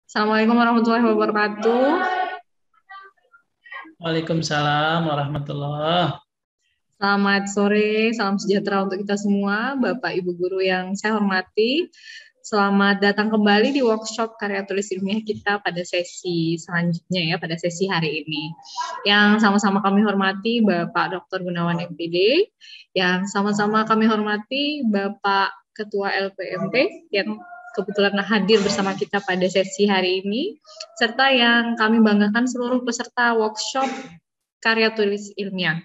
Assalamualaikum warahmatullahi wabarakatuh. Waalaikumsalam warahmatullah. Selamat sore, salam sejahtera untuk kita semua, Bapak Ibu guru yang saya hormati. Selamat datang kembali di workshop karya tulis ilmiah kita pada sesi selanjutnya ya, pada sesi hari ini. Yang sama-sama kami hormati Bapak Dr. Gunawan MPD, yang sama-sama kami hormati Bapak Ketua LPMP yang kebetulan hadir bersama kita pada sesi hari ini, serta yang kami banggakan seluruh peserta workshop karya tulis ilmiah.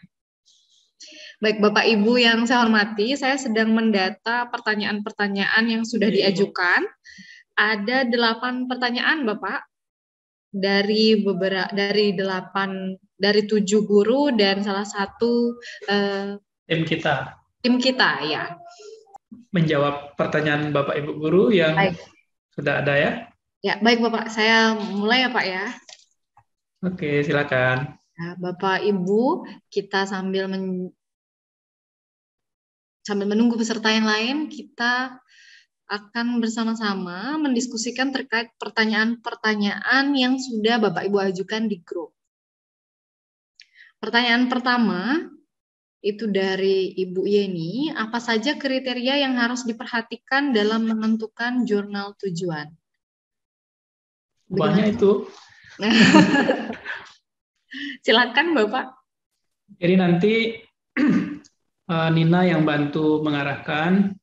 Baik Bapak Ibu yang saya hormati, saya sedang mendata pertanyaan-pertanyaan yang sudah diajukan. Ada 8 pertanyaan Bapak dari 7 guru dan salah satu Tim kita tim kita ya. menjawab pertanyaan Bapak Ibu guru yang Baik. sudah ada ya. Ya, baik Bapak. Saya mulai ya Pak ya. Oke, silakan. Nah, Bapak Ibu, kita sambil menunggu peserta yang lain, kita akan bersama-sama mendiskusikan terkait pertanyaan-pertanyaan yang sudah Bapak Ibu ajukan di grup. Pertanyaan pertama itu dari Ibu Yeni, apa saja kriteria yang harus diperhatikan dalam menentukan jurnal tujuan? Banyak itu. Silakan Bapak. Jadi nanti Nina yang bantu mengarahkan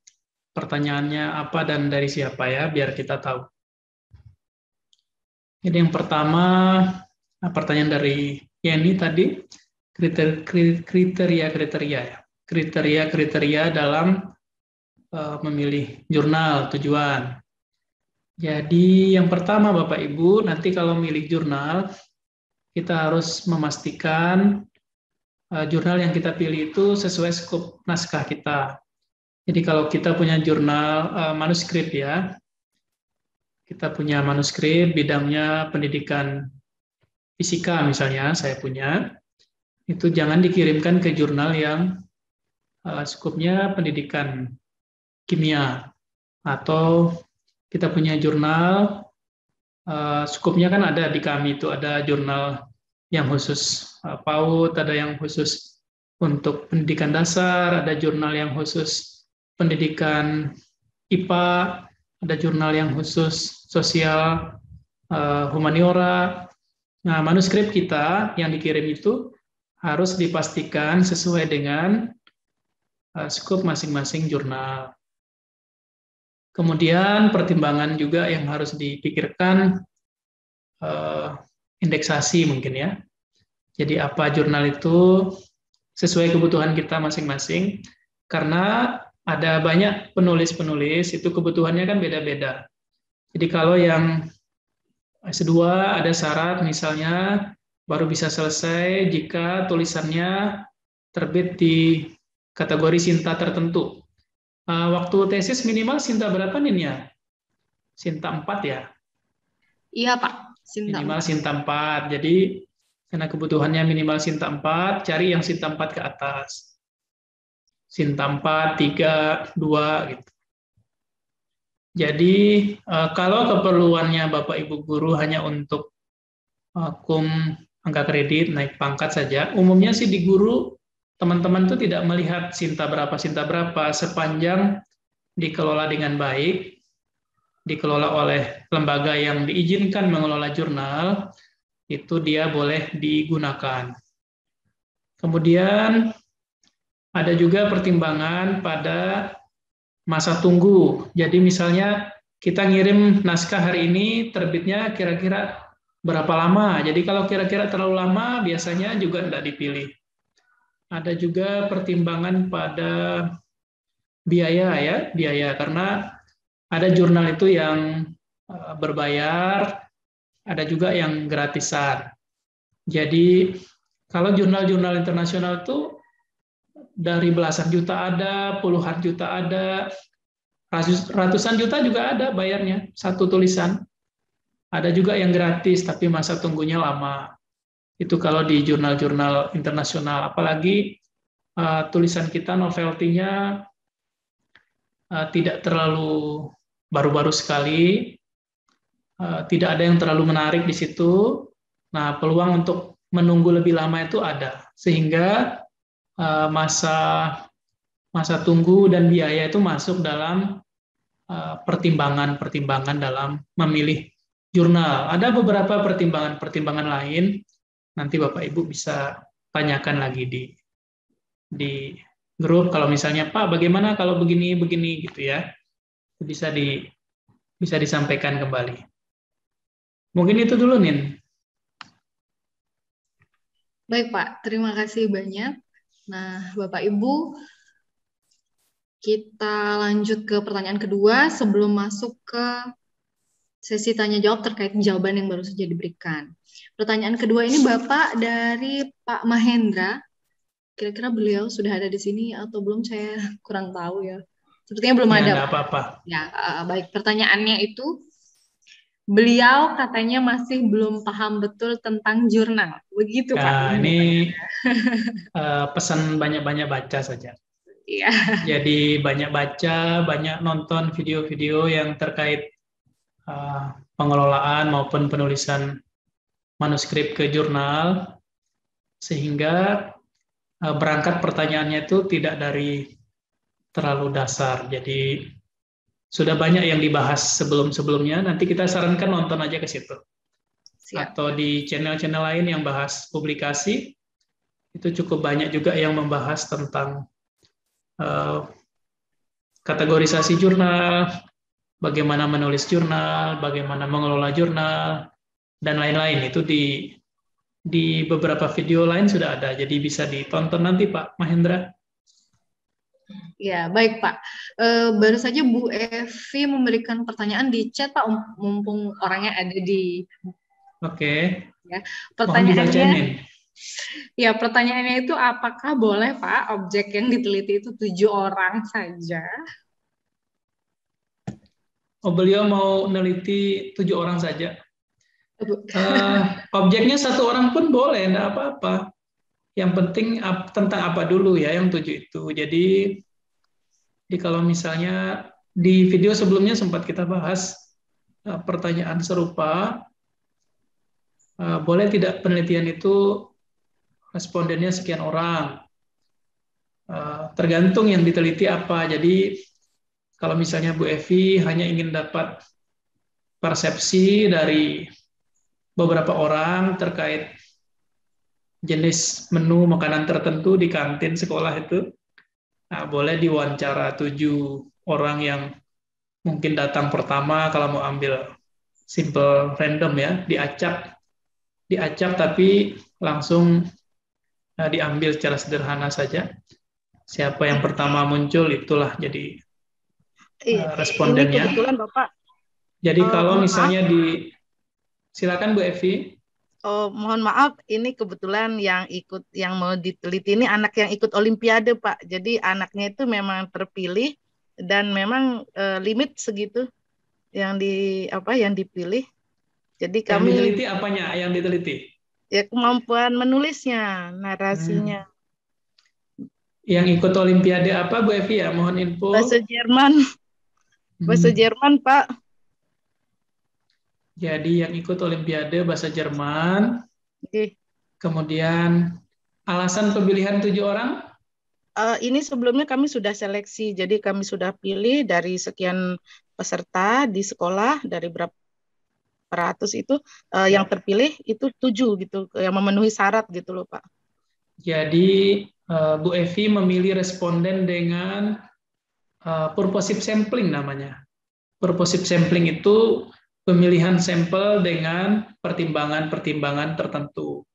pertanyaannya apa dan dari siapa ya, biar kita tahu. Jadi yang pertama, pertanyaan dari Yeni tadi, kriteria-kriteria ya. Kriteria-kriteria dalam memilih jurnal tujuan. Jadi yang pertama Bapak Ibu, nanti kalau milih jurnal, kita harus memastikan jurnal yang kita pilih itu sesuai skop naskah kita. Jadi kalau kita punya jurnal manuskrip ya, kita punya manuskrip bidangnya pendidikan fisika misalnya, saya punya, itu jangan dikirimkan ke jurnal yang skopnya pendidikan kimia. Atau kita punya jurnal, skupnya kan ada di kami itu, ada jurnal yang khusus PAUD, ada yang khusus untuk pendidikan dasar, ada jurnal yang khusus pendidikan IPA, ada jurnal yang khusus sosial, humaniora. Nah, manuskrip kita yang dikirim itu harus dipastikan sesuai dengan skop masing-masing jurnal. Kemudian pertimbangan juga yang harus dipikirkan, indeksasi mungkin ya. Jadi apa jurnal itu sesuai kebutuhan kita masing-masing, karena ada banyak penulis-penulis, itu kebutuhannya kan beda-beda. Jadi kalau yang S2 ada syarat misalnya baru bisa selesai jika tulisannya terbit di kategori Sinta tertentu. Waktu tesis minimal Sinta berapa nih ya? Sinta 4 ya? Iya Pak, Sinta Minimal 4. Sinta 4. Jadi karena kebutuhannya minimal Sinta 4, cari yang Sinta 4 ke atas. Sinta 4, 3, 2 gitu. Jadi kalau keperluannya Bapak Ibu guru hanya untuk kum angka kredit naik pangkat saja, umumnya sih di guru teman-teman itu tidak melihat Sinta berapa sepanjang dikelola dengan baik, dikelola oleh lembaga yang diizinkan mengelola jurnal, itu dia boleh digunakan. Kemudian ada juga pertimbangan pada masa tunggu. Jadi misalnya kita ngirim naskah hari ini, terbitnya kira-kira berapa lama. Jadi kalau kira-kira terlalu lama, biasanya juga tidak dipilih. Ada juga pertimbangan pada biaya ya, biaya karena ada jurnal itu yang berbayar, ada juga yang gratisan. Jadi kalau jurnal-jurnal internasional itu dari belasan juta ada, puluhan juta ada, ratusan juta juga ada bayarnya satu tulisan. Ada juga yang gratis tapi masa tunggunya lama. Itu kalau di jurnal-jurnal internasional, apalagi tulisan kita novelty-nya tidak terlalu baru-baru sekali, tidak ada yang terlalu menarik di situ. Nah, peluang untuk menunggu lebih lama itu ada, sehingga masa masa tunggu dan biaya itu masuk dalam pertimbangan-pertimbangan dalam memilih jurnal. Ada beberapa pertimbangan-pertimbangan lain, nanti Bapak Ibu bisa tanyakan lagi di grup. Kalau misalnya Pak, bagaimana kalau begini gitu ya, bisa disampaikan kembali. Mungkin itu dulu, Nin. Baik Pak, terima kasih banyak. Nah, Bapak Ibu, kita lanjut ke pertanyaan kedua sebelum masuk ke sesi tanya jawab terkait jawaban yang baru saja diberikan. Pertanyaan kedua ini Bapak dari Pak Mahendra. Kira-kira beliau sudah ada di sini atau belum? Saya kurang tahu ya. Sepertinya belum Ya, ada. enggak apa-apa. Ya, baik. Pertanyaannya itu, beliau katanya masih belum paham betul tentang jurnal. Begitu Pak. Nah, ini pesan banyak-banyak baca saja. Iya. Jadi banyak baca, banyak nonton video-video yang terkait pengelolaan maupun penulisan manuskrip ke jurnal, sehingga berangkat pertanyaannya itu tidak dari terlalu dasar. Jadi sudah banyak yang dibahas sebelum-sebelumnya, nanti kita sarankan nonton aja ke situ. Siap. Atau di channel-channel lain yang bahas publikasi, itu cukup banyak juga yang membahas tentang kategorisasi jurnal, bagaimana menulis jurnal, bagaimana mengelola jurnal, dan lain-lain. Itu di beberapa video lain sudah ada, jadi bisa ditonton nanti Pak Mahendra. Ya, baik Pak. Baru saja Bu Evi memberikan pertanyaan di chat Pak, mumpung orangnya ada di. Oke. Ya, Mohon dibacain. Pertanyaannya itu apakah boleh Pak objek yang diteliti itu 7 orang saja? Oh, beliau mau neliti 7 orang saja. Objeknya 1 orang pun boleh, enggak apa-apa. Yang penting tentang apa dulu ya yang 7 itu. Jadi kalau misalnya di video sebelumnya sempat kita bahas pertanyaan serupa, boleh tidak penelitian itu respondennya sekian orang. Tergantung yang diteliti apa. Jadi kalau misalnya Bu Evi hanya ingin dapat persepsi dari beberapa orang terkait jenis menu makanan tertentu di kantin sekolah itu, nah, boleh diwawancara 7 orang yang mungkin datang pertama kalau mau ambil simple random ya, diacak tapi langsung diambil secara sederhana saja. Siapa yang pertama muncul itulah jadi respondennya. Ini kebetulan Bapak. Jadi kalau misalnya silakan Bu Evi. Oh, mohon maaf, ini kebetulan yang mau diteliti ini anak yang ikut Olimpiade, Pak. Jadi anaknya itu memang terpilih dan memang limit segitu yang dipilih. Jadi kami yang diteliti apanya? Yang diteliti? Ya kemampuan menulisnya, narasinya. Yang ikut Olimpiade apa Bu Evi ya? Mohon info. Bahasa Jerman. Bahasa Jerman, Pak. Jadi yang ikut Olimpiade bahasa Jerman. Kemudian alasan pemilihan 7 orang? Ini sebelumnya kami sudah seleksi, jadi kami sudah pilih dari sekian peserta di sekolah, dari berapa ratus itu yang terpilih itu 7 gitu, yang memenuhi syarat gitu loh Pak. Jadi Bu Evi memilih responden dengan purposive sampling namanya. Purposive sampling itu pemilihan sampel dengan pertimbangan-pertimbangan tertentu.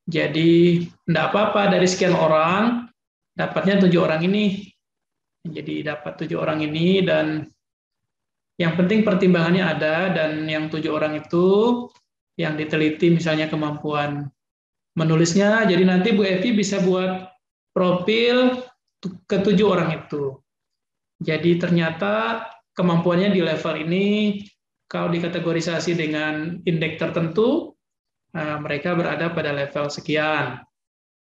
Jadi tidak apa-apa dari sekian orang dapatnya 7 orang ini. Jadi dapat 7 orang ini dan yang penting pertimbangannya ada, dan yang 7 orang itu yang diteliti misalnya kemampuan menulisnya. Jadi nanti Bu Evi bisa buat profil ke 7 orang itu. Jadi ternyata kemampuannya di level ini, kalau dikategorisasi dengan indeks tertentu, mereka berada pada level sekian.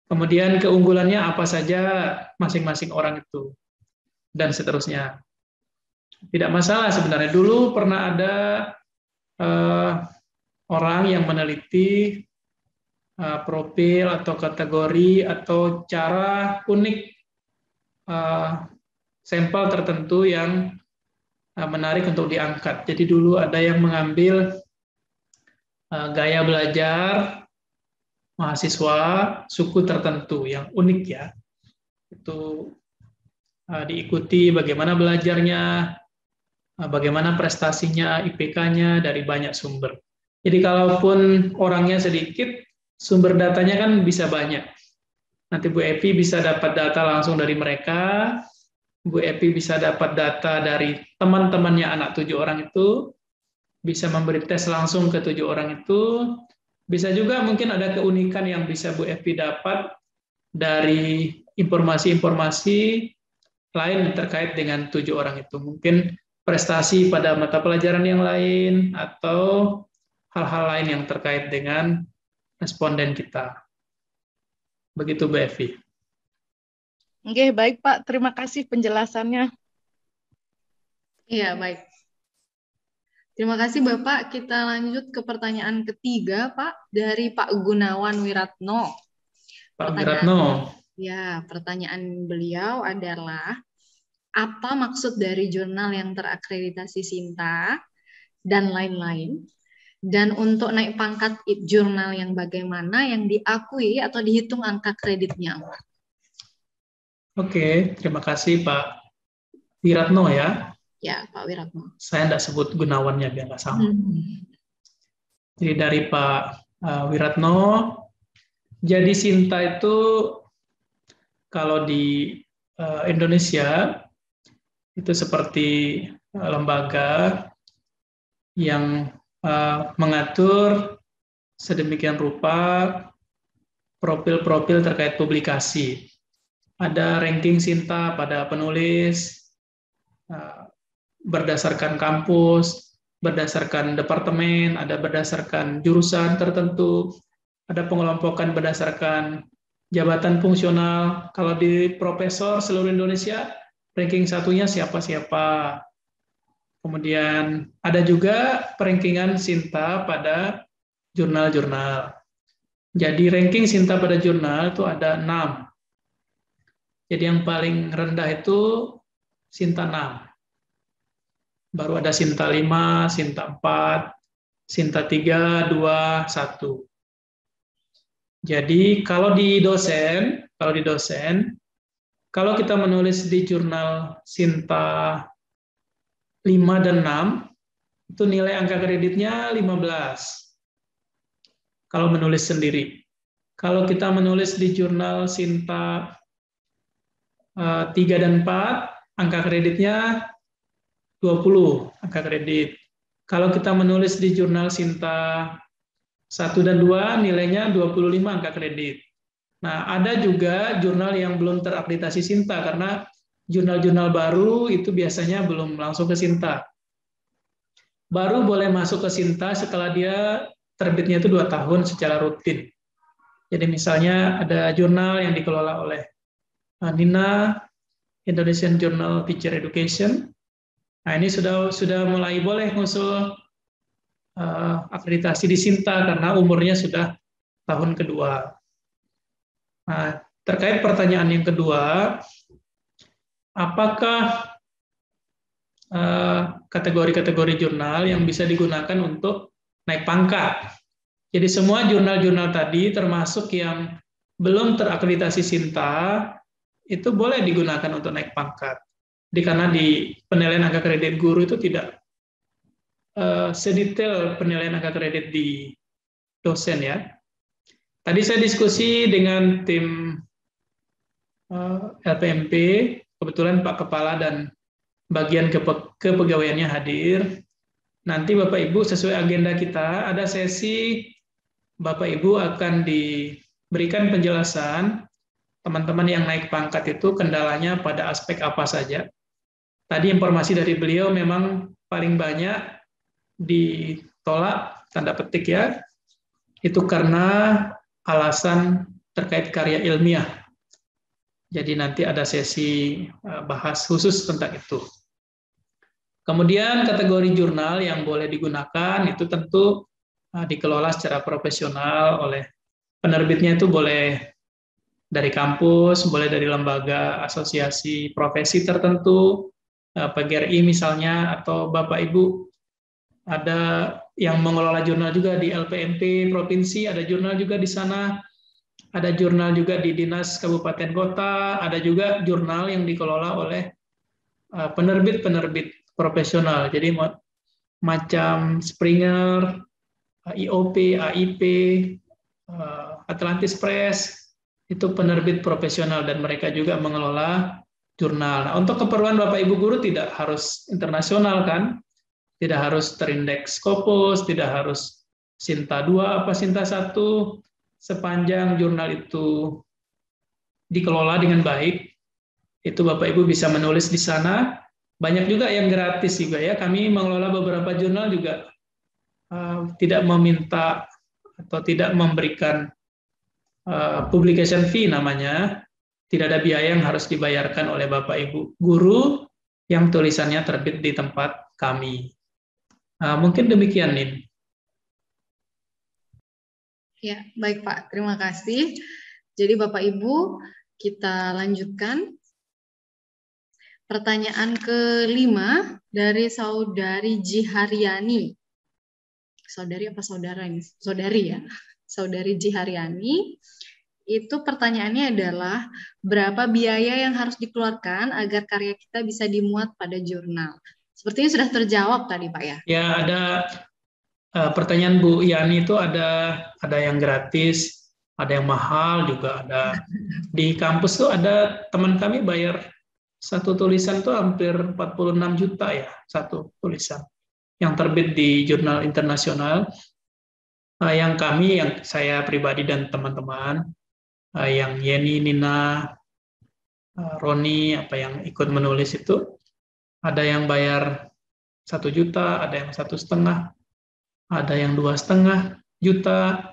Kemudian keunggulannya apa saja masing-masing orang itu, dan seterusnya. Tidak masalah sebenarnya. Dulu pernah ada orang yang meneliti profil atau kategori atau cara unik sampel tertentu yang menarik untuk diangkat. Jadi dulu ada yang mengambil gaya belajar mahasiswa suku tertentu yang unik ya. Itu diikuti bagaimana belajarnya, bagaimana prestasinya, IPK-nya dari banyak sumber. Jadi kalaupun orangnya sedikit, sumber datanya kan bisa banyak. Nanti Bu Evi bisa dapat data langsung dari mereka, Bu Evi bisa dapat data dari teman-temannya anak 7 orang itu, bisa memberi tes langsung ke 7 orang itu, bisa juga mungkin ada keunikan yang bisa Bu Evi dapat dari informasi-informasi lain terkait dengan 7 orang itu. Mungkin prestasi pada mata pelajaran yang lain atau hal-hal lain yang terkait dengan responden kita. Begitu Bu Evi. Oke, baik Pak. Terima kasih penjelasannya. Iya, baik. Terima kasih Bapak. Kita lanjut ke pertanyaan ketiga, Pak, dari Pak Gunawan Wiratno. Pak Wiratno. Ya, pertanyaan beliau adalah, apa maksud dari jurnal yang terakreditasi Sinta dan lain-lain? Dan untuk naik pangkat jurnal yang bagaimana yang diakui atau dihitung angka kreditnya? Oke, terima kasih Pak Wiratno ya. Ya, Pak Wiratno. Saya tidak sebut Gunawannya biar nggak sama. Jadi dari Pak Wiratno, jadi Sinta itu kalau di Indonesia itu seperti lembaga yang mengatur sedemikian rupa profil-profil terkait publikasi. Ada ranking Sinta pada penulis, berdasarkan kampus, berdasarkan departemen, ada berdasarkan jurusan tertentu, ada pengelompokan berdasarkan jabatan fungsional. Kalau di profesor seluruh Indonesia, ranking satunya siapa-siapa. Kemudian ada juga perankingan Sinta pada jurnal-jurnal. Jadi ranking Sinta pada jurnal itu ada 6. Jadi yang paling rendah itu Sinta 6. Baru ada Sinta 5, Sinta 4, Sinta 3, 2, 1. Jadi kalau di dosen, kalau kita menulis di jurnal Sinta 5 dan 6, itu nilai angka kreditnya 15. Kalau menulis sendiri. Kalau kita menulis di jurnal Sinta 3 dan 4, angka kreditnya 20 angka kredit. Kalau kita menulis di jurnal Sinta 1 dan 2, nilainya 25 angka kredit. Nah, ada juga jurnal yang belum terakreditasi Sinta, karena jurnal-jurnal baru itu biasanya belum langsung ke Sinta. Baru boleh masuk ke Sinta setelah dia terbitnya itu 2 tahun secara rutin. Jadi misalnya ada jurnal yang dikelola oleh NINA, Indonesian Journal Teacher Education. Nah, ini sudah mulai boleh ngusul akreditasi di Sinta karena umurnya sudah tahun kedua. Nah, terkait pertanyaan yang kedua, apakah kategori-kategori jurnal yang bisa digunakan untuk naik pangkat? Jadi semua jurnal-jurnal tadi termasuk yang belum terakreditasi Sinta itu boleh digunakan untuk naik pangkat. Jadi karena di penilaian angka kredit guru itu tidak sedetail penilaian angka kredit di dosen ya. Tadi saya diskusi dengan tim LPMP, kebetulan Pak Kepala dan bagian kepegawaiannya hadir. Nanti Bapak Ibu sesuai agenda kita ada sesi Bapak Ibu akan diberikan penjelasan teman-teman yang naik pangkat itu kendalanya pada aspek apa saja. Tadi informasi dari beliau memang paling banyak ditolak, tanda petik ya, itu karena alasan terkait karya ilmiah. Jadi nanti ada sesi bahas khusus tentang itu. Kemudian kategori jurnal yang boleh digunakan itu tentu dikelola secara profesional oleh penerbitnya, itu boleh dari kampus, boleh dari lembaga asosiasi profesi tertentu, PGRI misalnya, atau Bapak Ibu ada yang mengelola jurnal juga di LPMP provinsi, ada jurnal juga di sana, ada jurnal juga di dinas kabupaten kota, ada juga jurnal yang dikelola oleh penerbit-penerbit profesional. Jadi macam Springer, IOP, AIP, Atlantis Press, itu penerbit profesional dan mereka juga mengelola jurnal. Nah, untuk keperluan Bapak Ibu guru tidak harus internasional kan? Tidak harus terindeks Scopus, tidak harus Sinta 2 apa Sinta 1, sepanjang jurnal itu dikelola dengan baik, itu Bapak Ibu bisa menulis di sana. Banyak juga yang gratis juga ya. Kami mengelola beberapa jurnal juga tidak meminta atau tidak memberikan publication fee namanya. Tidak ada biaya yang harus dibayarkan oleh Bapak Ibu guru yang tulisannya terbit di tempat kami. Mungkin demikian, Nin. Ya, baik Pak. Terima kasih. Jadi Bapak Ibu, kita lanjutkan. Pertanyaan kelima dari Saudari Jiharyani. Saudari apa saudara ini? Saudari ya. Saudari Jiharyani. Itu pertanyaannya adalah, berapa biaya yang harus dikeluarkan agar karya kita bisa dimuat pada jurnal? Sepertinya sudah terjawab tadi Pak ya. Ya, ada pertanyaan Bu Yani itu ada yang gratis, ada yang mahal juga ada. Di kampus tuh ada teman kami bayar satu tulisan tuh hampir 46 juta ya, satu tulisan yang terbit di jurnal internasional. Yang saya pribadi dan teman-teman, yang Yeni, Nina, Roni, apa yang ikut menulis itu, ada yang bayar 1 juta, ada yang 1,5, ada yang 2,5 juta.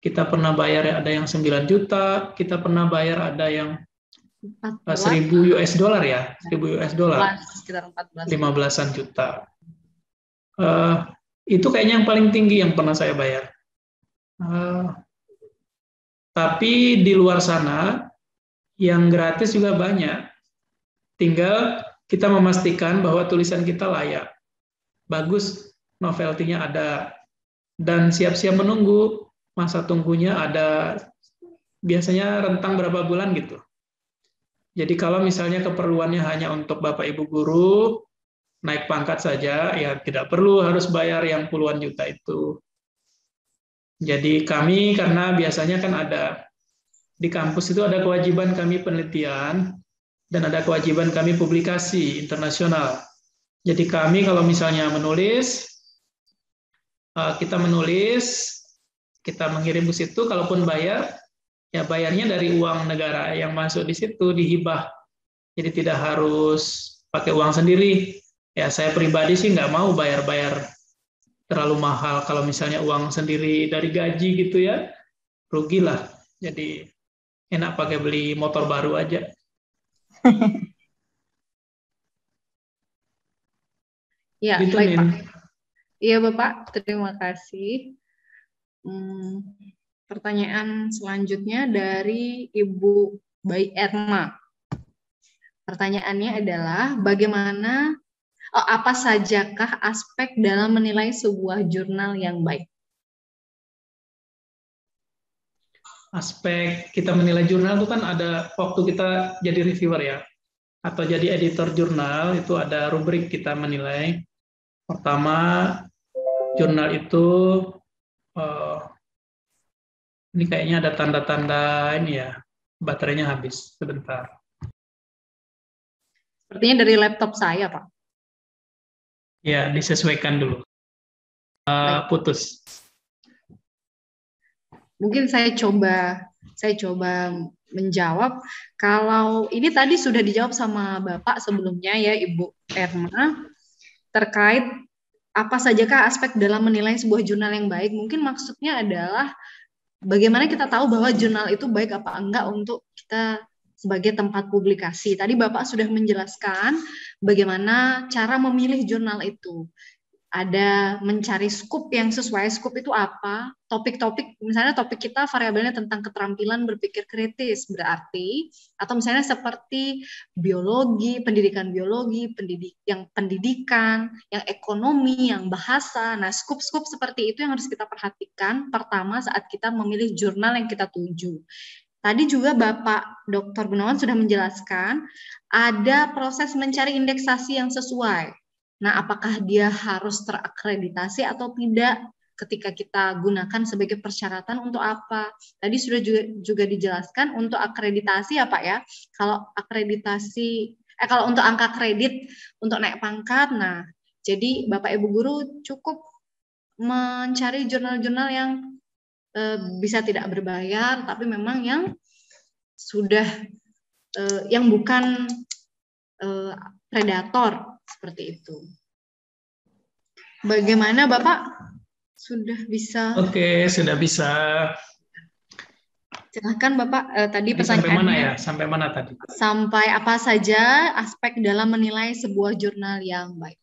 Kita pernah bayar ada yang 9 juta, kita pernah bayar ada yang 1.000 US dollar ya, 1.000 US dollar, sekitar 15-an juta. Itu kayaknya yang paling tinggi yang pernah saya bayar. Tapi di luar sana yang gratis juga banyak. Tinggal kita memastikan bahwa tulisan kita layak, bagus, novelty-nya ada, dan siap-siap menunggu. Masa tunggunya ada, biasanya rentang berapa bulan gitu. Jadi kalau misalnya keperluannya hanya untuk Bapak Ibu guru, naik pangkat saja, ya tidak perlu harus bayar yang puluhan juta itu. Jadi kami, karena biasanya kan ada, di kampus itu ada kewajiban kami penelitian, dan ada kewajiban kami publikasi internasional. Jadi kami kalau misalnya menulis, kita menulis, kita mengirim ke situ, kalaupun bayar, ya bayarnya dari uang negara yang masuk di situ, dihibah. Jadi tidak harus pakai uang sendiri. Ya saya pribadi sih nggak mau bayar-bayar terlalu mahal. Kalau misalnya uang sendiri dari gaji gitu ya, rugilah. Jadi enak pakai beli motor baru aja. Ya, gitu, baik Nin. Pak. Iya Bapak, terima kasih. Pertanyaan selanjutnya dari Ibu Bayi Erma. Pertanyaannya adalah, apa sajakah aspek dalam menilai sebuah jurnal yang baik? Aspek kita menilai jurnal itu kan ada waktu kita jadi reviewer ya, atau jadi editor jurnal, itu ada rubrik kita menilai. Pertama, jurnal itu ini kayaknya ada tanda-tanda ini ya, baterainya habis sebentar. Sepertinya dari laptop saya, Pak. Ya, disesuaikan dulu. Putus. Mungkin saya coba menjawab. Kalau ini tadi sudah dijawab sama Bapak sebelumnya ya, Ibu Erma, terkait apa sajakah aspek dalam menilai sebuah jurnal yang baik. Mungkin maksudnya adalah bagaimana kita tahu bahwa jurnal itu baik apa enggak untuk kita sebagai tempat publikasi. Tadi Bapak sudah menjelaskan bagaimana cara memilih jurnal itu. Ada mencari scoop yang sesuai. Scoop itu apa? Topik-topik, misalnya topik kita variabelnya tentang keterampilan berpikir kritis, berarti, atau misalnya seperti biologi, pendidikan, pendidikan, yang ekonomi, yang bahasa. Nah, scoop-scoop seperti itu yang harus kita perhatikan pertama saat kita memilih jurnal yang kita tuju. Tadi juga Bapak Dr. Gunawan sudah menjelaskan ada proses mencari indeksasi yang sesuai. Nah, apakah dia harus terakreditasi atau tidak ketika kita gunakan sebagai persyaratan untuk apa? Tadi sudah juga dijelaskan untuk akreditasi ya Pak ya. Kalau akreditasi, kalau untuk angka kredit untuk naik pangkat, nah jadi Bapak Ibu Guru cukup mencari jurnal-jurnal yang bisa tidak berbayar, tapi memang yang sudah yang bukan predator seperti itu. Bagaimana Bapak? Sudah bisa? Oke, sudah bisa. Silahkan Bapak, tadi Sampai mana pertanyaannya. ya? Sampai mana tadi? Sampai apa saja aspek dalam menilai sebuah jurnal yang baik?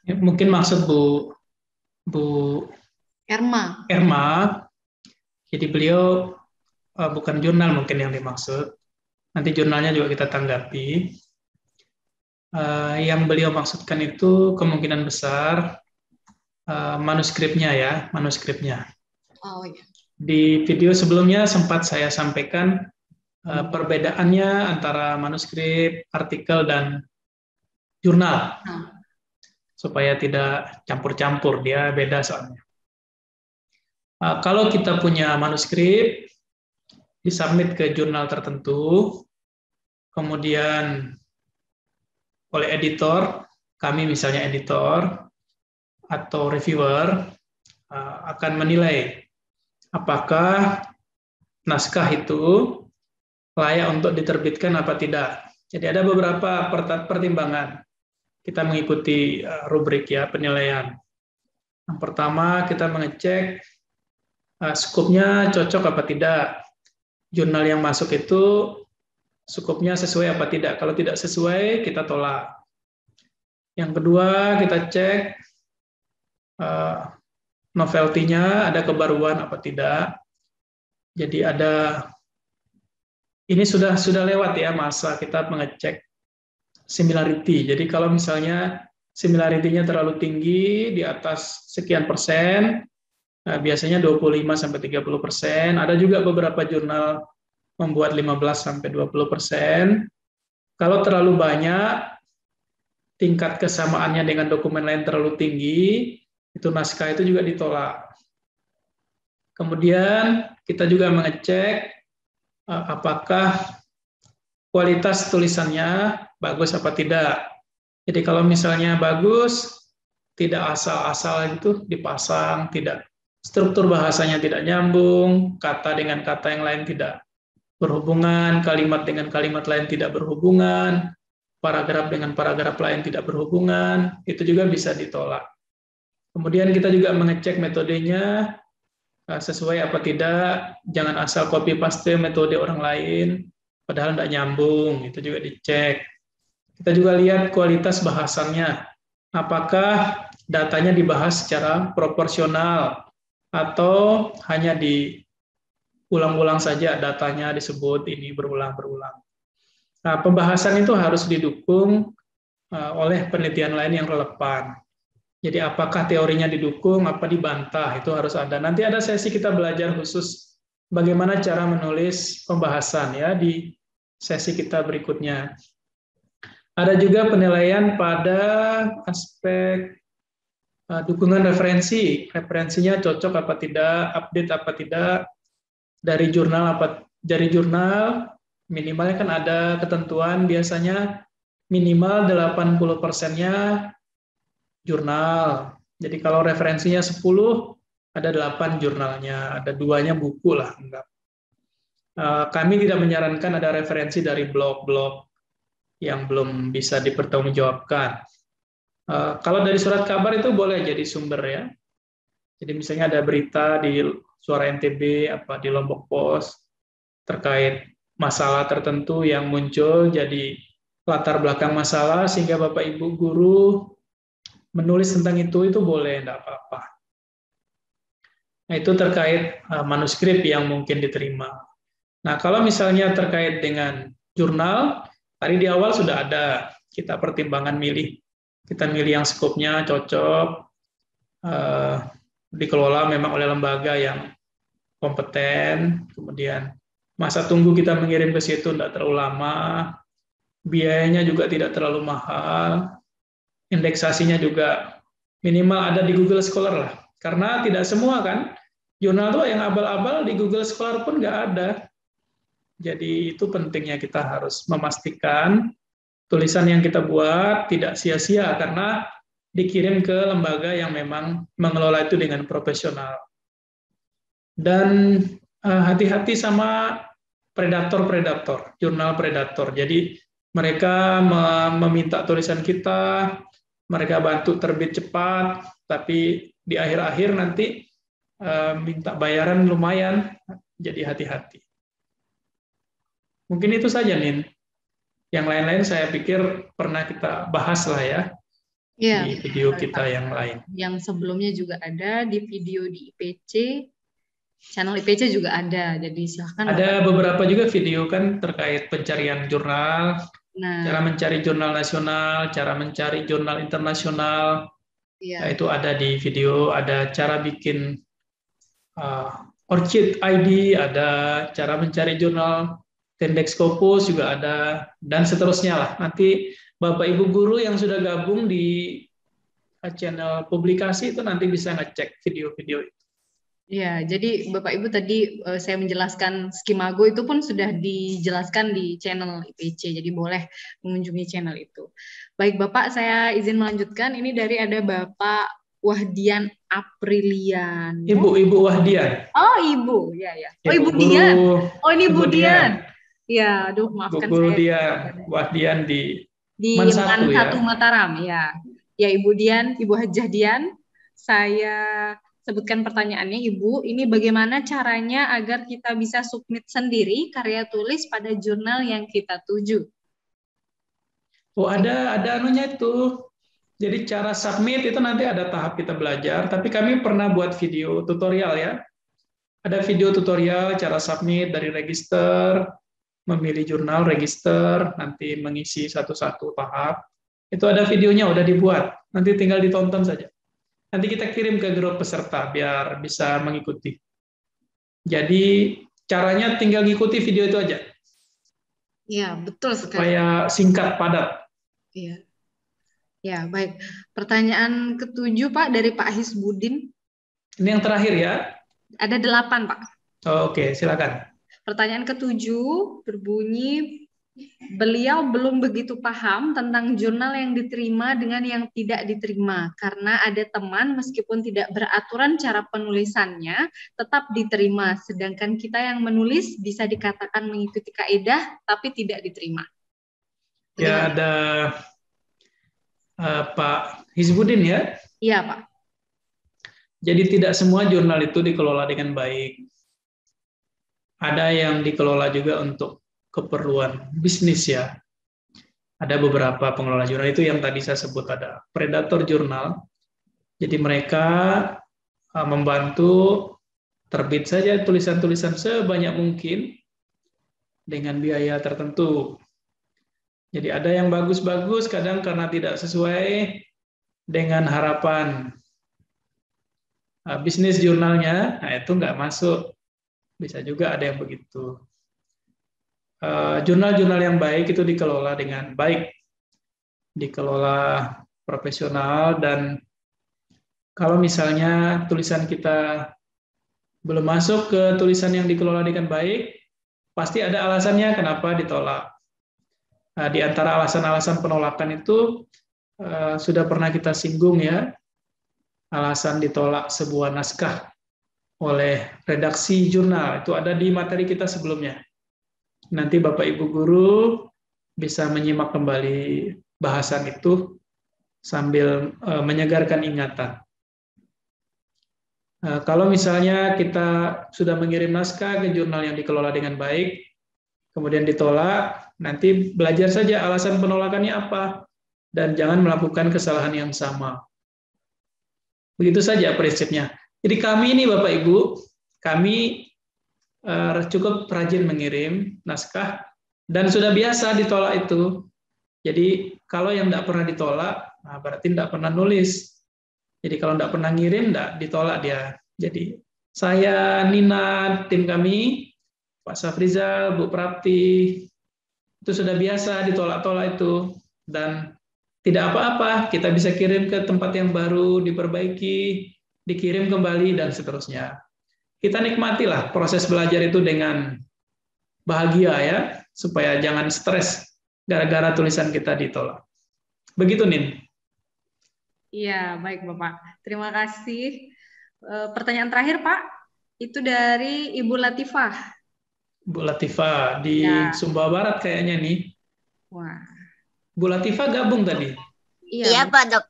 Mungkin maksud Bu Erma. Jadi beliau bukan jurnal mungkin yang dimaksud. Nanti jurnalnya juga kita tanggapi. Yang beliau maksudkan itu kemungkinan besar manuskripnya ya, manuskripnya. Oh iya. Di video sebelumnya sempat saya sampaikan perbedaannya antara manuskrip, artikel, dan jurnal. Supaya tidak campur-campur, dia beda soalnya. Kalau kita punya manuskrip, disubmit ke jurnal tertentu, kemudian oleh editor, kami misalnya editor, atau reviewer, akan menilai apakah naskah itu layak untuk diterbitkan apa tidak. Jadi ada beberapa pertimbangan. Kita mengikuti rubrik ya, penilaian. Yang pertama, kita mengecek skupnya cocok apa tidak. Jurnal yang masuk itu skupnya sesuai apa tidak. Kalau tidak sesuai, kita tolak. Yang kedua, kita cek novelty-nya ada kebaruan apa tidak. Jadi ini sudah lewat ya masa kita mengecek similarity. Jadi kalau misalnya similarity-nya terlalu tinggi, di atas sekian persen, biasanya 25-30%. Ada juga beberapa jurnal membuat 15-20%. Kalau terlalu banyak, tingkat kesamaannya dengan dokumen lain terlalu tinggi, itu naskah itu juga ditolak. Kemudian kita juga mengecek apakah kualitas tulisannya bagus apa tidak. Jadi kalau misalnya bagus, tidak asal-asal itu dipasang, tidak struktur bahasanya tidak nyambung, kata dengan kata yang lain tidak berhubungan, kalimat dengan kalimat lain tidak berhubungan, paragraf dengan paragraf lain tidak berhubungan, itu juga bisa ditolak. Kemudian kita juga mengecek metodenya sesuai apa tidak, jangan asal copy paste metode orang lain, padahal tidak nyambung, itu juga dicek. Kita juga lihat kualitas bahasannya, apakah datanya dibahas secara proporsional, atau hanya diulang-ulang saja datanya disebut ini berulang-berulang. Nah, pembahasan itu harus didukung oleh penelitian lain yang relevan. Jadi apakah teorinya didukung, apa dibantah, itu harus ada. Nanti ada sesi kita belajar khusus bagaimana cara menulis pembahasan ya di sesi kita berikutnya. Ada juga penilaian pada aspek dukungan referensi. Referensinya cocok apa tidak, update apa tidak, dari jurnal minimalnya kan ada ketentuan, biasanya minimal 80%-nya jurnal. Jadi kalau referensinya 10, ada 8 jurnalnya, ada 2-nya buku lah. Enggak. Kami tidak menyarankan ada referensi dari blog-blog yang belum bisa dipertanggungjawabkan. Kalau dari surat kabar itu boleh jadi sumber ya. Jadi misalnya ada berita di Suara NTB, di Lombok Pos, terkait masalah tertentu yang muncul, jadi latar belakang masalah sehingga Bapak Ibu guru menulis tentang itu boleh, enggak apa-apa. Nah, itu terkait manuskrip yang mungkin diterima. Nah, kalau misalnya terkait dengan jurnal, tadi di awal sudah ada kita pertimbangan milih. Kita milih yang skopnya cocok, dikelola memang oleh lembaga yang kompeten, kemudian masa tunggu kita mengirim ke situ tidak terlalu lama, biayanya juga tidak terlalu mahal, indeksasinya juga minimal ada di Google Scholar lah. Karena tidak semua kan, jurnal tuh yang abal-abal di Google Scholar pun nggak ada. Jadi itu pentingnya kita harus memastikan tulisan yang kita buat tidak sia-sia karena dikirim ke lembaga yang memang mengelola itu dengan profesional. Dan hati-hati sama predator-predator, jurnal predator. Jadi mereka meminta tulisan kita, mereka bantu terbit cepat, tapi di akhir-akhir nanti minta bayaran lumayan, jadi hati-hati. Mungkin itu saja, Nin. Yang lain-lain saya pikir pernah kita bahas lah ya, di video kita yang lain. Yang sebelumnya juga ada di video di IPC, channel IPC juga ada, jadi silahkan. Ada beberapa juga video kan terkait pencarian jurnal, cara mencari jurnal nasional, cara mencari jurnal internasional. Nah, itu ada di video, ada cara bikin ORCID ID, ada cara mencari jurnal Tendex Scopus juga ada, dan seterusnya lah. Nanti Bapak Ibu guru yang sudah gabung di channel publikasi itu nanti bisa ngecek video-video itu. Ya, jadi Bapak Ibu tadi saya menjelaskan Skimago itu pun sudah dijelaskan di channel IPC, jadi boleh mengunjungi channel itu. Baik Bapak, saya izin melanjutkan. Ini dari ada Bapak Wahdian Aprilian. Ibu Wahdian. Oh, Ibu, ya. Oh, Ibu Dian. Oh, ini Ibu Dian. Ya, aduh maafkan Guru saya. Dian, Wahdian di Man 1 Mataram, ya. Ya, Ibu Dian, Ibu Hajah Dian. Saya sebutkan pertanyaannya, Ibu. Ini bagaimana caranya agar kita bisa submit sendiri karya tulis pada jurnal yang kita tuju? Oh, ada anunya itu. Jadi cara submit itu nanti ada tahap kita belajar, tapi kami pernah buat video tutorial ya. Ada video tutorial cara submit dari register, memilih jurnal, register, nanti mengisi satu-satu tahap. Itu ada videonya, udah dibuat. Nanti tinggal ditonton saja. Nanti kita kirim ke grup peserta biar bisa mengikuti. Jadi caranya tinggal ngikuti video itu aja. Iya, betul sekali. Supaya singkat, padat. Iya. Ya, baik. Pertanyaan ke-7, Pak, dari Pak Hisbudin. Ini yang terakhir ya? Ada 8, Pak. Oke, silakan. Pertanyaan ke-7 berbunyi, beliau belum begitu paham tentang jurnal yang diterima dengan yang tidak diterima, karena ada teman meskipun tidak beraturan cara penulisannya, tetap diterima, sedangkan kita yang menulis bisa dikatakan mengikuti kaidah, tapi tidak diterima. Bagaimana? Ya, ada Pak Hisbudin ya? Iya, Pak. Jadi tidak semua jurnal itu dikelola dengan baik. Ada yang dikelola juga untuk keperluan bisnis ya. Ada beberapa pengelola jurnal itu yang tadi saya sebut, ada predator jurnal. Jadi mereka membantu terbit saja tulisan-tulisan sebanyak mungkin dengan biaya tertentu. Jadi ada yang bagus-bagus, kadang karena tidak sesuai dengan harapan bisnis jurnalnya, nah itu nggak masuk. Bisa juga ada yang begitu. Jurnal-jurnal yang baik itu dikelola dengan baik, dikelola profesional, dan kalau misalnya tulisan kita belum masuk ke tulisan yang dikelola dengan baik, pasti ada alasannya kenapa ditolak. Di antara alasan-alasan penolakan itu sudah pernah kita singgung ya, alasan ditolak sebuah naskah oleh redaksi jurnal, itu ada di materi kita sebelumnya. Nanti Bapak Ibu guru bisa menyimak kembali bahasan itu sambil menyegarkan ingatan. Kalau misalnya kita sudah mengirim naskah ke jurnal yang dikelola dengan baik, kemudian ditolak, Nanti belajar saja alasan penolakannya apa, dan jangan melakukan kesalahan yang sama. Begitu saja prinsipnya. Jadi kami ini Bapak Ibu, kami cukup rajin mengirim naskah, dan sudah biasa ditolak itu. Jadi kalau yang tidak pernah ditolak, nah berarti tidak pernah nulis. Jadi kalau tidak pernah ngirim, tidak ditolak dia. Jadi saya, Nina, tim kami, Pak Safrizal, Bu Prapti, itu sudah biasa ditolak-tolak itu. Dan tidak apa-apa, kita bisa kirim ke tempat yang baru, diperbaiki, dikirim kembali, dan seterusnya. Kita nikmatilah proses belajar itu dengan bahagia ya, supaya jangan stres gara-gara tulisan kita ditolak. Begitu, Nin. Iya, baik Bapak. Terima kasih. Pertanyaan terakhir, Pak. Itu dari Ibu Latifah. Bu Latifah di Sumbawa Barat kayaknya nih. Wah. Bu Latifah gabung tadi. Iya, Pak Dok.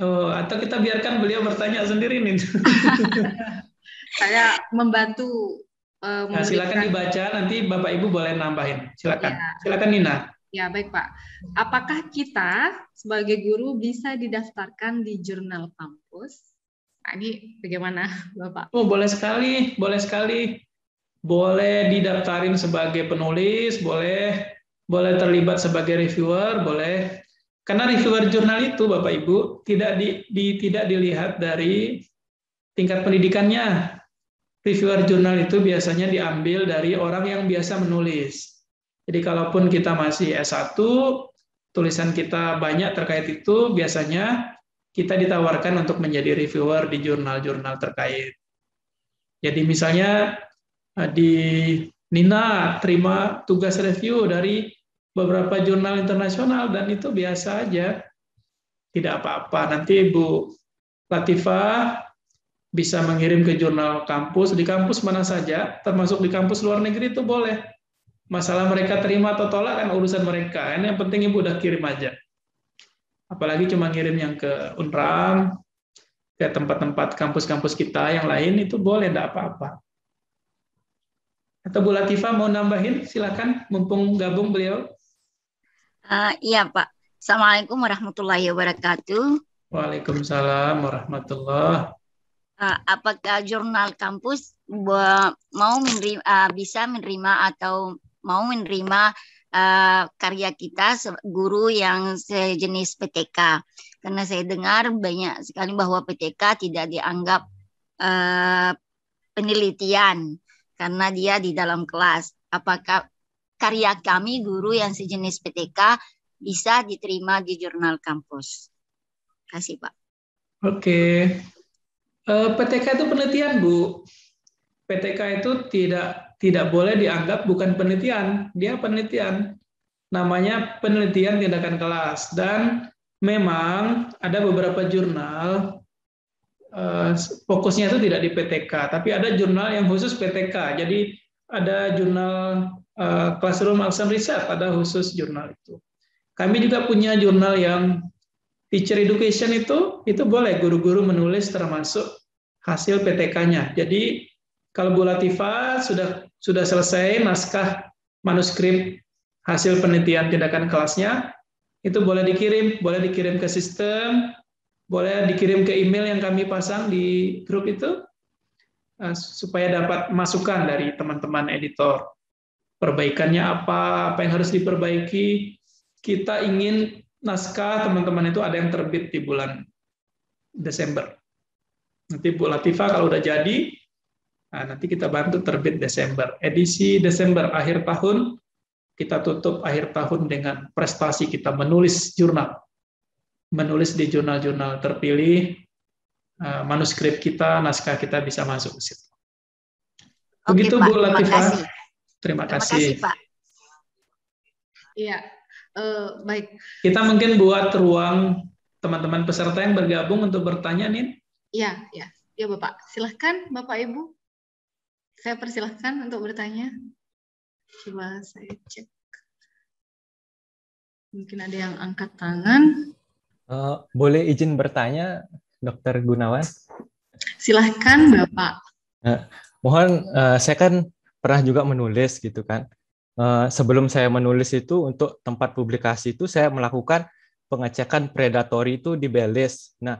Oh, atau kita biarkan beliau bertanya sendiri nih. Saya membantu. Nah, silakan dibaca, nanti Bapak Ibu boleh nambahin. Silakan. Ya. Silakan Nina. Ya, baik Pak. Apakah kita sebagai guru bisa didaftarkan di jurnal kampus? Nah, ini bagaimana Bapak? Oh, boleh sekali, boleh sekali. Boleh didaftarin sebagai penulis, boleh terlibat sebagai reviewer, boleh. Karena reviewer jurnal itu Bapak Ibu tidak dilihat dari tingkat pendidikannya. Reviewer jurnal itu biasanya diambil dari orang yang biasa menulis. Jadi kalaupun kita masih S1, tulisan kita banyak terkait itu, biasanya kita ditawarkan untuk menjadi reviewer di jurnal-jurnal terkait. Jadi misalnya di Nina terima tugas review dari beberapa jurnal internasional, dan itu biasa aja. Tidak apa-apa. Nanti Bu Latifah bisa mengirim ke jurnal kampus, di kampus mana saja, termasuk di kampus luar negeri itu boleh. Masalah mereka terima atau tolak kan urusan mereka. Ini yang penting Ibu udah kirim aja. Apalagi cuma ngirim yang ke Unram, ke tempat-tempat kampus-kampus kita yang lain, itu boleh, enggak apa-apa. Atau Bu Latifah mau nambahin, silakan, mumpung gabung beliau. Iya Pak. Assalamualaikum warahmatullahi wabarakatuh. Waalaikumsalam warahmatullahi. Apakah jurnal kampus bisa menerima atau mau menerima karya kita guru yang sejenis PTK? Karena saya dengar banyak sekali bahwa PTK tidak dianggap penelitian karena dia di dalam kelas. Apakah karya kami guru yang sejenis PTK bisa diterima di jurnal kampus? Terima kasih Pak. Oke. PTK itu penelitian, Bu. PTK itu tidak boleh dianggap bukan penelitian. Dia penelitian. Namanya penelitian tindakan kelas. Dan memang ada beberapa jurnal, fokusnya itu tidak di PTK, tapi ada jurnal yang khusus PTK. Jadi ada jurnal Classroom Action Research, ada khusus jurnal itu. Kami juga punya jurnal yang Teacher Education, itu boleh guru-guru menulis termasuk hasil PTK-nya. Jadi kalau Bu Latifah sudah selesai naskah manuskrip hasil penelitian tindakan kelasnya, itu boleh dikirim ke sistem, boleh dikirim ke email yang kami pasang di grup itu, supaya dapat masukan dari teman-teman editor. Perbaikannya apa yang harus diperbaiki. Kita ingin naskah teman-teman itu ada yang terbit di bulan Desember. Nanti Bu Latifah kalau udah jadi, nanti kita bantu terbit Desember. Edisi Desember akhir tahun, kita tutup akhir tahun dengan prestasi kita menulis jurnal. Menulis di jurnal-jurnal terpilih, manuskrip kita, naskah kita bisa masuk ke situ. Begitu, Pak, Bu Latifah. Terima kasih. Pak. Iya. Baik. Kita mungkin buat ruang teman-teman peserta yang bergabung untuk bertanya, Nin. Iya, Bapak. Silahkan, Bapak Ibu. Saya persilahkan untuk bertanya. Coba saya cek. Mungkin ada yang angkat tangan. Boleh izin bertanya, Dr. Gunawan? Silahkan, Bapak. Mohon, saya kan pernah juga menulis gitu kan. sebelum saya menulis itu untuk tempat publikasi itu saya melakukan pengecekan predatory itu di BList. Nah,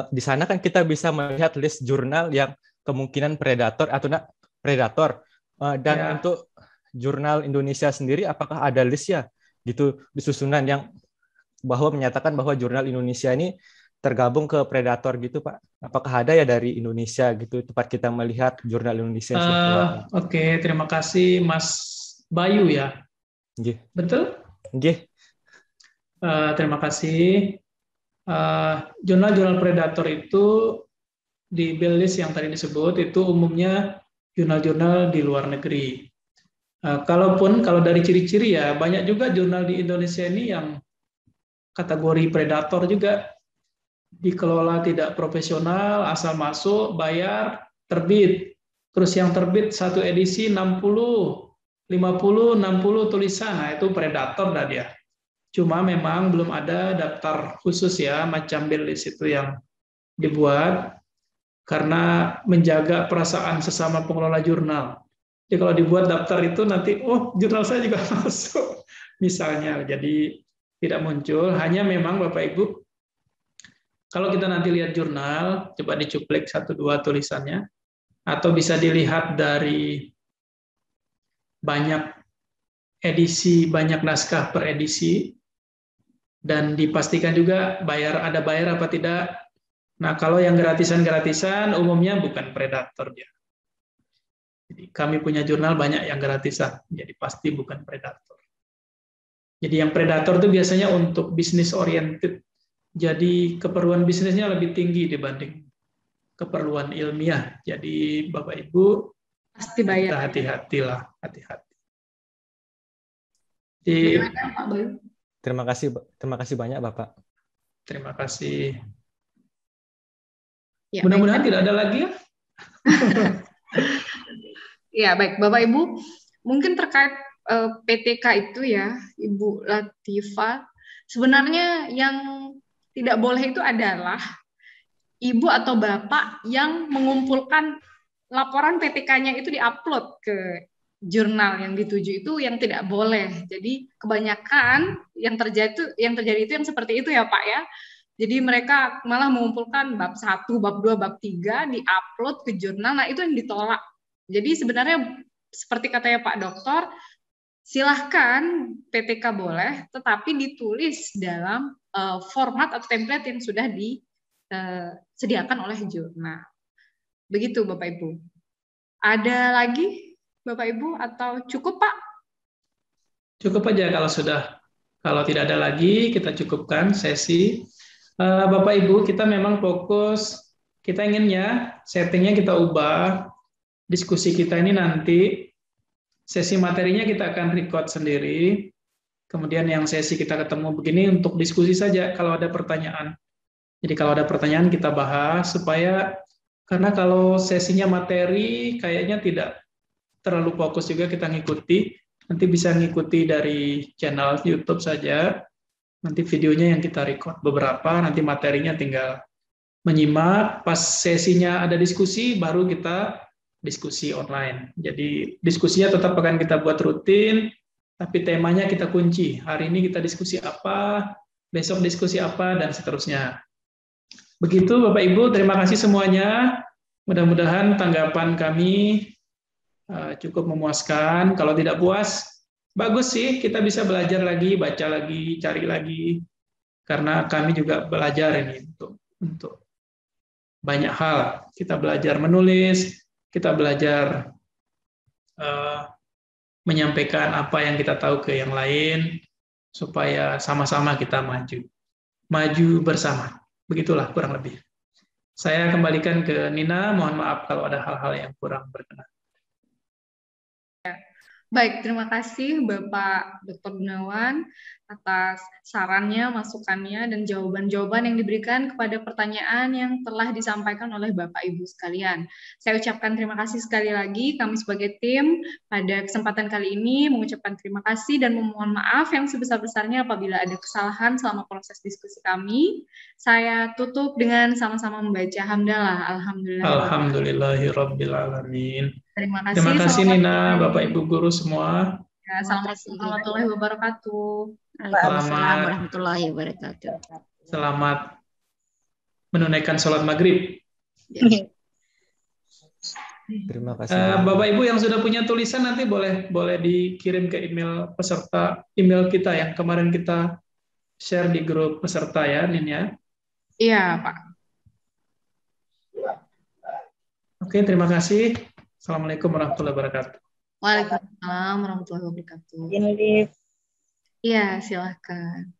di sana kan kita bisa melihat list jurnal yang kemungkinan predator atau predator. Dan untuk jurnal Indonesia sendiri, apakah ada list ya gitu di susunan yang bahwa menyatakan bahwa jurnal Indonesia ini tergabung ke predator gitu, Pak? Apakah ada ya dari Indonesia gitu tempat kita melihat jurnal Indonesia yang sudah keluar? Oke, terima kasih Mas Bayu ya. Nggih. Betul? Nggih. Terima kasih. Jurnal-jurnal predator itu di BList yang tadi disebut itu umumnya jurnal-jurnal di luar negeri. Kalau dari ciri-ciri ya banyak juga jurnal di Indonesia ini yang kategori predator juga, dikelola tidak profesional, asal masuk, bayar, terbit. Terus yang terbit satu edisi 60, 50, 60 tulisan, nah itu predator dah dia. Cuma memang belum ada daftar khusus ya, macam BList itu yang dibuat karena menjaga perasaan sesama pengelola jurnal. Jadi kalau dibuat daftar itu nanti, oh jurnal saya juga masuk, misalnya. Jadi tidak muncul, hanya memang Bapak Ibu, kalau kita nanti lihat jurnal, coba dicuplik 1-2 tulisannya, atau bisa dilihat dari banyak edisi, banyak naskah per edisi, dan dipastikan juga ada bayar apa tidak. Nah, kalau yang gratisan-gratisan umumnya bukan predator dia. Jadi kami punya jurnal banyak yang gratisan, jadi pasti bukan predator. Jadi yang predator itu biasanya untuk bisnis oriented, jadi keperluan bisnisnya lebih tinggi dibanding keperluan ilmiah. Jadi Bapak Ibu pasti bayar. Hati-hatilah, hati-hati. Terima kasih banyak Bapak. Terima kasih. Ya, mudah-mudahan tidak ada lagi ya. Ya, baik Bapak Ibu, mungkin terkait PTK itu ya, Ibu Latifah, sebenarnya yang tidak boleh itu adalah Ibu atau Bapak yang mengumpulkan laporan PTK-nya itu diupload ke jurnal yang dituju, itu yang tidak boleh. Jadi kebanyakan yang terjadi itu yang seperti itu ya Pak ya. Jadi mereka malah mengumpulkan bab 1, bab 2, bab 3 diupload ke jurnal. Nah, itu yang ditolak. Jadi sebenarnya seperti katanya Pak Dokter, silahkan PTK boleh, tetapi ditulis dalam format atau template yang sudah disediakan oleh jurnal. Begitu Bapak Ibu. Ada lagi Bapak Ibu atau cukup Pak? Cukup aja kalau tidak ada lagi kita cukupkan sesi. Bapak Ibu, kita memang fokus, kita inginnya settingnya kita ubah. Diskusi kita ini nanti, sesi materinya kita akan record sendiri, kemudian yang sesi kita ketemu begini untuk diskusi saja kalau ada pertanyaan. Jadi kalau ada pertanyaan kita bahas, karena kalau sesinya materi kayaknya tidak terlalu fokus juga kita ngikuti, nanti bisa ngikuti dari channel YouTube saja, nanti videonya yang kita record beberapa, nanti materinya tinggal menyimak, pas sesinya ada diskusi, baru kita diskusi online. Jadi diskusinya tetap akan kita buat rutin, tapi temanya kita kunci. Hari ini kita diskusi apa, besok diskusi apa, dan seterusnya. Begitu Bapak Ibu, terima kasih semuanya. Mudah-mudahan tanggapan kami cukup memuaskan. Kalau tidak puas, bagus sih, kita bisa belajar lagi, baca lagi, cari lagi. Karena kami juga belajar ini untuk banyak hal. Kita belajar menulis, kita belajar menyampaikan apa yang kita tahu ke yang lain, supaya sama-sama kita maju bersama. Begitulah kurang lebih. Saya kembalikan ke Nina, mohon maaf kalau ada hal-hal yang kurang berkenan. Baik, terima kasih Bapak Dr. Gunawan atas sarannya, masukannya, dan jawaban-jawaban yang diberikan kepada pertanyaan yang telah disampaikan oleh Bapak Ibu sekalian. Saya ucapkan terima kasih sekali lagi. Kami sebagai tim pada kesempatan kali ini mengucapkan terima kasih dan memohon maaf yang sebesar-besarnya apabila ada kesalahan selama proses diskusi kami. Saya tutup dengan sama-sama membaca hamdalah. Alhamdulillahirabbil alamin. Terima kasih. Terima kasih Nina, Bapak Ibu guru semua. Ya, Assalamualaikum warahmatullahi wabarakatuh. Waalaikumsalam warahmatullahi wabarakatuh. Selamat menunaikan sholat maghrib. Terima kasih. Bapak Ibu yang sudah punya tulisan nanti boleh dikirim ke email peserta, email kita yang kemarin kita share di grup peserta ya, Nin ya. Iya, Pak. Oke, terima kasih. Assalamualaikum warahmatullahi wabarakatuh. Waalaikumsalam warahmatullahi wabarakatuh. Iya, silakan.